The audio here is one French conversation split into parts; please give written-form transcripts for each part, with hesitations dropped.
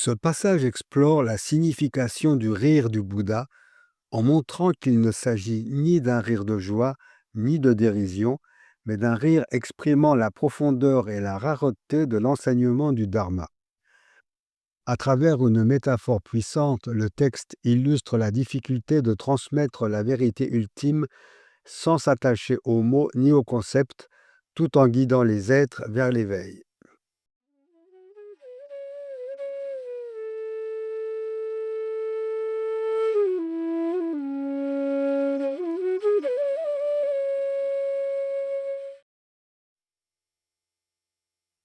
Ce passage explore la signification du rire du Bouddha en montrant qu'il ne s'agit ni d'un rire de joie, ni de dérision, mais d'un rire exprimant la profondeur et la rareté de l'enseignement du Dharma. À travers une métaphore puissante, le texte illustre la difficulté de transmettre la vérité ultime sans s'attacher aux mots ni aux concepts, tout en guidant les êtres vers l'éveil.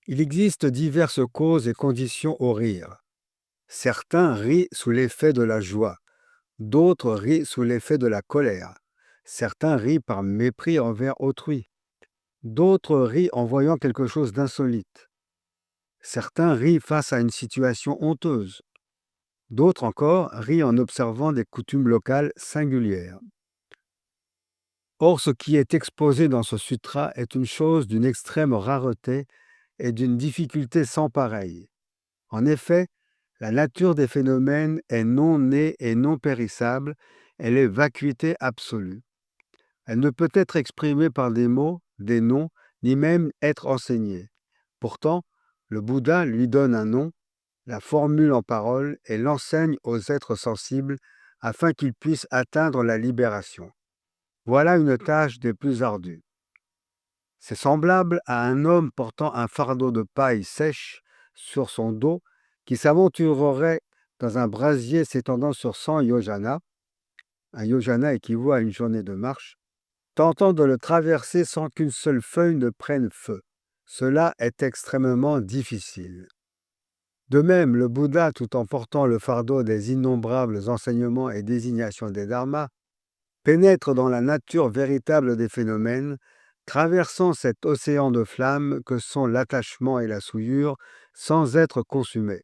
Il existe diverses causes et conditions au rire. Certains rient sous l'effet de la joie, d'autres rient sous l'effet de la colère. Certains rient par mépris envers autrui, d'autres rient en voyant quelque chose d'insolite. Certains rient face à une situation honteuse, d'autres encore rient en observant des coutumes locales singulières. Or, ce qui est exposé dans ce sutra est une chose d'une extrême rareté et d'une difficulté sans pareille. En effet, la nature des phénomènes est non née et non périssable, elle est vacuité absolue. Elle ne peut être exprimée par des mots, des noms, ni même être enseignée. Pourtant, le Bouddha lui donne un nom, la formule en parole et l'enseigne aux êtres sensibles afin qu'ils puissent atteindre la libération. Voilà une tâche des plus ardues. C'est semblable à un homme portant un fardeau de paille sèche sur son dos qui s'aventurerait dans un brasier s'étendant sur 100 yojanas. Un yojana équivaut à une journée de marche, tentant de le traverser sans qu'une seule feuille ne prenne feu. Cela est extrêmement difficile. De même, le Bouddha, tout en portant le fardeau des innombrables enseignements et désignations des dharmas, pénètre dans la nature véritable des phénomènes, traversant cet océan de flammes que sont l'attachement et la souillure, sans être consumé.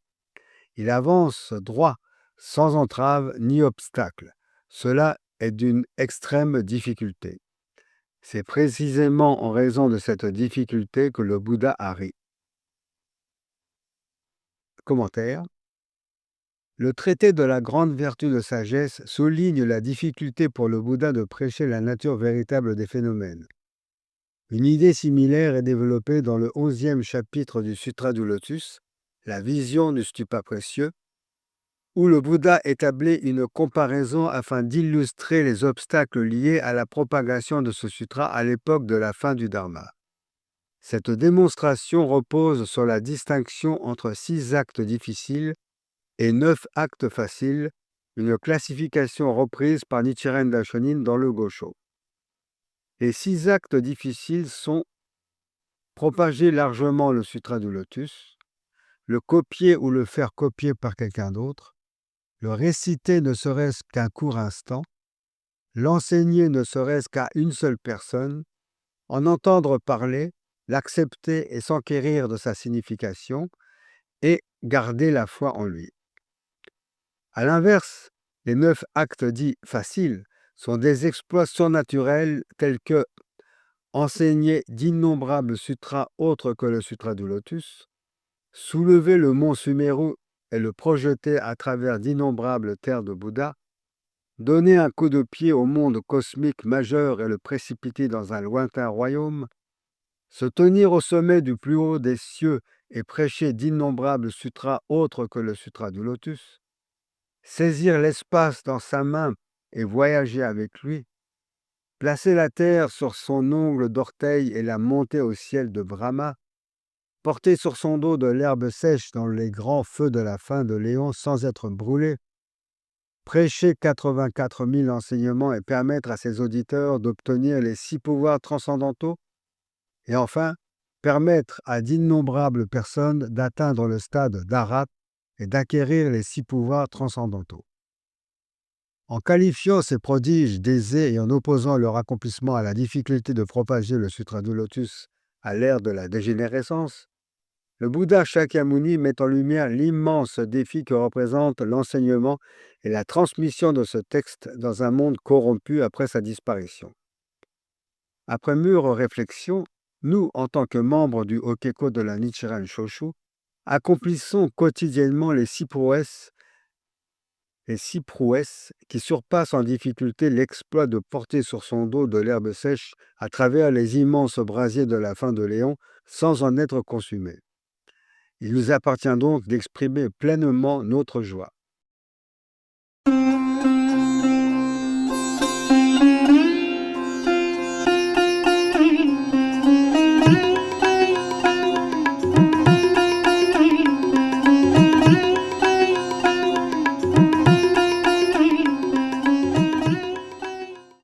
Il avance droit, sans entrave ni obstacle. Cela est d'une extrême difficulté. C'est précisément en raison de cette difficulté que le Bouddha a ri. Commentaire. Le traité de la grande vertu de sagesse souligne la difficulté pour le Bouddha de prêcher la nature véritable des phénomènes. Une idée similaire est développée dans le 11e chapitre du Sutra du Lotus, la vision du stupa précieux, où le Bouddha établit une comparaison afin d'illustrer les obstacles liés à la propagation de ce sutra à l'époque de la fin du Dharma. Cette démonstration repose sur la distinction entre 6 actes difficiles et 9 actes faciles, une classification reprise par Nichiren Daishonin dans le Gosho. Les 6 actes difficiles sont propager largement le sutra du lotus, le copier ou le faire copier par quelqu'un d'autre, le réciter ne serait-ce qu'un court instant, l'enseigner ne serait-ce qu'à une seule personne, en entendre parler, l'accepter et s'enquérir de sa signification, et garder la foi en lui. À l'inverse, les 9 actes dits faciles sont des exploits surnaturels tels que enseigner d'innombrables sutras autres que le sutra du lotus, soulever le mont Sumeru et le projeter à travers d'innombrables terres de Bouddha, donner un coup de pied au monde cosmique majeur et le précipiter dans un lointain royaume, se tenir au sommet du plus haut des cieux et prêcher d'innombrables sutras autres que le sutra du lotus, saisir l'espace dans sa main et voyager avec lui, placer la terre sur son ongle d'orteil et la monter au ciel de Brahma, porter sur son dos de l'herbe sèche dans les grands feux de la fin de Léon sans être brûlé, prêcher 84 000 enseignements et permettre à ses auditeurs d'obtenir les 6 pouvoirs transcendantaux, et enfin, permettre à d'innombrables personnes d'atteindre le stade d'Arat et d'acquérir les 6 pouvoirs transcendantaux. En qualifiant ces prodiges d'aisés et en opposant leur accomplissement à la difficulté de propager le Sutra du Lotus à l'ère de la dégénérescence, le Bouddha Shakyamuni met en lumière l'immense défi que représente l'enseignement et la transmission de ce texte dans un monde corrompu après sa disparition. Après mûre réflexion, nous, en tant que membres du Hokkekko de la Nichiren Shoshu, Accomplissons quotidiennement les six prouesses qui surpassent en difficulté l'exploit de porter sur son dos de l'herbe sèche à travers les immenses brasiers de la faim de Léon sans en être consumé. Il nous appartient donc d'exprimer pleinement notre joie.